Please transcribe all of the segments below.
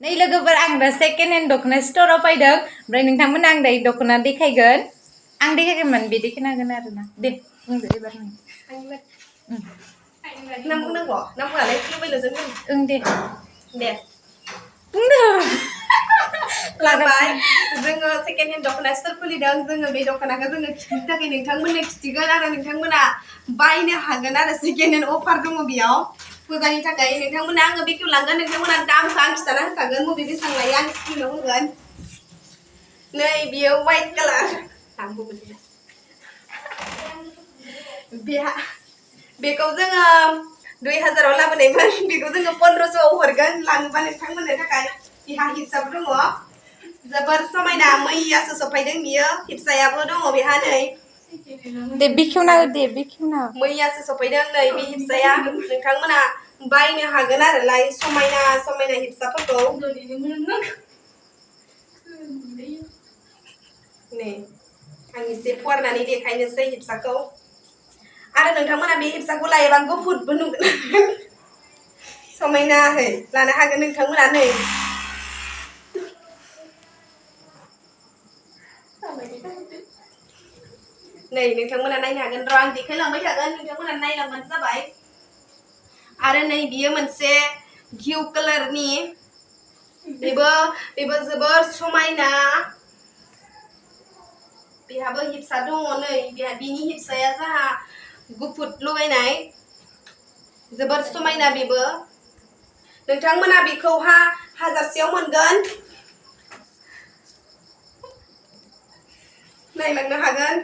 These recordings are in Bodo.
नै लोगोफोर आं दा सेकेन्ड हेन्ड दख'ना स्ट'राव फैदों ओमफ्राय नोंथांमोन आं दायो दख'ना देखायगोन आं देखायगोन बे देखायनांगोन आरोना दे बुंदो एबार नों नाम बुंनांगौ नामआलाय लुबैल'जों ओं दे बुंदो लागाय जोङो सेकेन्ड हेन्ड दख'ना स्ट'र खुलिदों जोङो बे दख'नाखौ जोङो खिथिनो थाखाय नोंथांमोननो खिथिगोन आरो नोंथांमोना बायनो हागोन आरो सेकेन्ड हेन्ड अफार दङ बेयाव फुजानि थाखाय नोंथांमोना आङो बेखेवलांगोन नोंथांमोना दामखौ आं खिथाना होखागोन बबे बेसेबां लायो आं स्क्रिनाव होगोन नै बियो वाइट कालार बेखौ जोङो 2000आव लाबोनायमोन बेखौ जोङो 1500आव हरगोन लाङोबा नोंथांमोननो थाखाय बिहा हिपसाबो दङ जोबोर समायना मैयासो सफायदों बियो हिपसायाबो दङ बेहा नै दे बेखेवना दे बेखेवना मैयासो सफैदों नै बे हिपसाया नोंथांमोना बायनो हागोन आरोलाय समायना समायना हिपसाफोरखौ नै आं एसे फुवारनानै देखायनोसै हिपसाखौ आरो नोंथांमोना बे हिपसाखौ लायोबा गुफुरबो नुगोन समायनाहै लानो हागोन नोंथांमोना नै नै नोंथांमोना नायनो हागोन र' आं देखायलांबाय थागोन नोंथांमोना नायलांबानो जाबाय आरो नै बियो मोनसे घिउ कालारनि बेबो जोबोर समायना बेहाबो हिपसा दङ नै बिनि हिपसाया जाहा गुफुर लगायनाय जोबोर समायना बेबो नोंथांमोना बेखौहा 1000सेयाव मोनगोन नायलांनो हागोन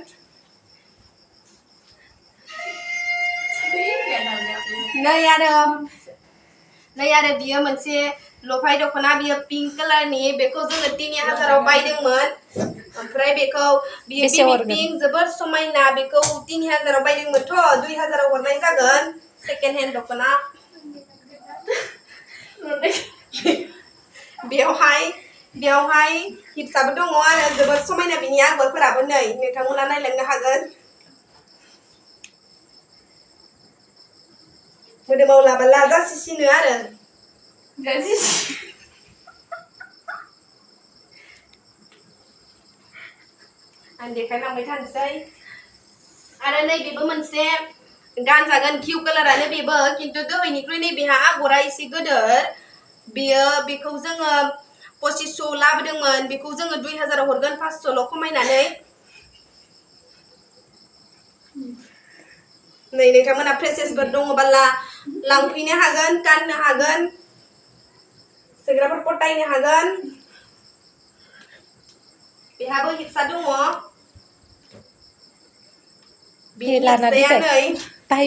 नै आरो बियो मोनसे लफाय दख'ना बियो पिंक कालारनि बेखौ जोङो 3000आव बायदोंमोन ओमफ्राय बेखौ बियो बेबी पिंक जोबोर समायना बेखौ 3000आव बायदोंमोनथ' 2000आव हरनाय जागोन सेकेन्ड हेन्ड दख'ना बेवहाय हिपसाबो दङ आरो जोबोर समायना बिनि आगरफोराबो नै नोंथांमोना नायलांनो हागोन मोदोमाव लाबोला जासिसिनो आरो आं देखायलांबाय थानोसै आरो नै बेबो मोनसे गानजागोन घिउ कालारानो बेबो खिन्थु दहायनिख्रुइ नै बेहा आगरा एसे गोदोर बेखौ जोङो 2500 लाबोदोंमोन बेखौ जोङो 2000आव हरगोन 500ल' खमायनानै नै नोंथांमोना फ्रेसेसफोर दङबाला लांफैनो हागोन गाननो हागोन सोग्राफोर पटायनो हागोन बेहाबो हिपसा दङ बे लाना दिखाय बाहाय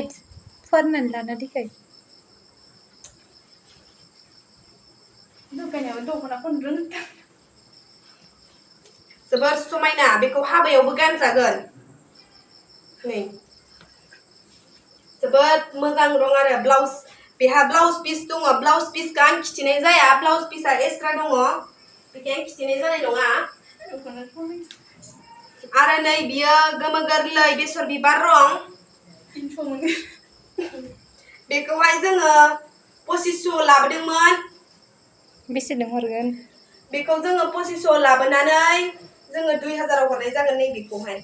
फुवारनानै लाना दिखाय जोबोर समायना बेखौ हाबायावबो गानजागोन नै जोबोद मोजां दं आरो ब्लाउज बेहा ब्लाउज पिस दङ ब्लाउज पिसखौ आं खिथिनाय जाया ब्लाउज पिसआ एक्सट्रा दङ बेखौ आं खिथिनाय जानाय नङा आरो नै बियो गोमो गोरलै बेसर बिबार रं बेखौहाय जोङो 2500 लाबोदोंमोन बेसेनो हरगोन बेखौ जोङो 2500 लाबोनानै जोङो 2000आव हरनाय जागोन नै बेखौहाय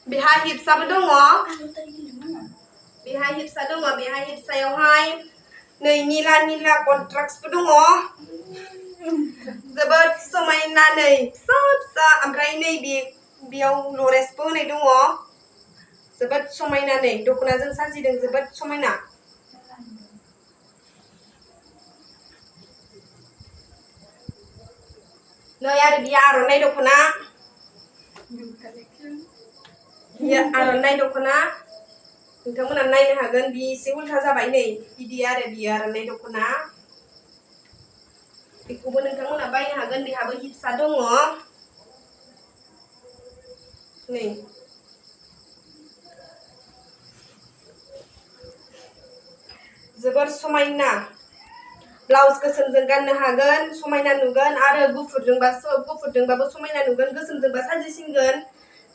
बेहा हिपसाबो दङ बेहा हिपसायावहाय नै निला कन्ट्रास्टबो दङ जोबोद समायना नै फिसा फिसा ओमफ्राय नै बेयाव लरेसबो होनाय दङ जोबोद समायना नै दख'नाजों साजिदों जोबोद समायना नै आरो बियो आर'नाइ दख'ना नोंथांमोना नायनो हागोन बि एसे उल्था जाबाय नै बिदि आरो बियो आर'नाइ दख'ना बेखौबो नोंथांमोना बायनो हागोन बेहाबो हिपसा दङ नै जोबोर समायना ब्लाउज गोसोमजों गाननो हागोन समायना नुगोन आरो गुफुरजोंबाबो समायना नुगोन गोसोमजोंबा साजिसिनगोन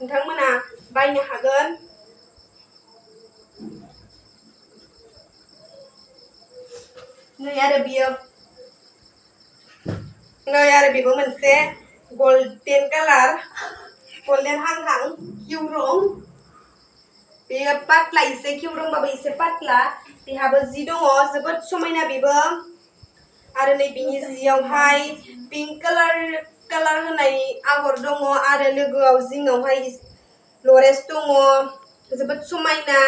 नोंथांमोना बायनो हागोन नै आरो बियो नै आरो बेबो मोनसे गल्डेन कालार गल्डेन हांहां किउ रं बेयो पातला एसे किउ रंबाबो एसे पातला बेहाबो जि दङ जोबोद समायना बेबो आरो नै बिनि जियावहाय पिंक कालार होनाय आगर दङ आरो लोगोआव जिङावहाय लरेन्स दङ जोबोद समायना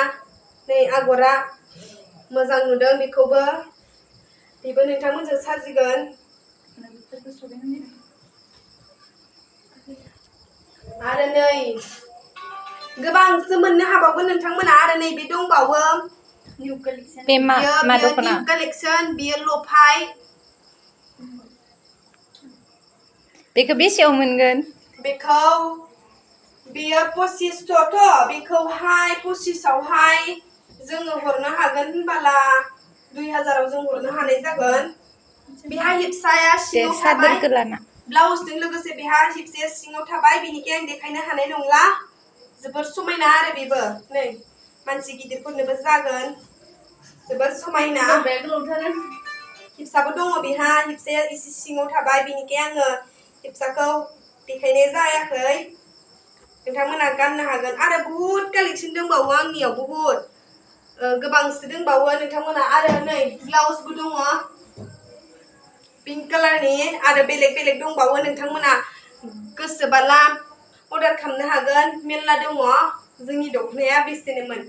नै आगरा मोजां नुदों बेखौबो बेबो नोंथांमोनजों साजिगोन आरो नै गोबांसो मोननो हाबावगोन नोंथांमोना आरो नैबे दंबावो निउ कालेक्सन बे मा दख'ना निउ कालेक्सन बियो लफाय बेखौ बेसेयाव मोनगोन बेखौ बियो 2500थ' बेखौहाय 25आवहाय जोङो हरनो हागोन होनबाला 2000आव जों हरनो हानाय जागोन बेहा हिपसाया सिङाव थाबाय ब्लाउसजों लोगोसे बेहा हिपसाया सिङाव थाबाय बेनिखाय आं देखायनो हानाय नंला जोबोर समायना आरो बेबो नै मानसि गिदिरफोरनोबो जागोन जोबोर समायना हिपसाबो दङ बेहा हिपसाया एसे सिङाव थाबाय बेनिखाय आङो हिपसाखौ देखायनाय जायाखै नोंथांमोना गाननो हागोन आरो बुहुत कालेक्सन दंबावो आंनियाव बुहुत गोबांसो दंबावो नोंथांमोना आरो नै ब्लाउसबो दङ पिंक कालारनि आरो बेलेग दंबावो नोंथांमोना गोसोबाला अर्डार खालामनो हागोन मेल्ला दङ जोंनि दख'नाया बेसेनोमोन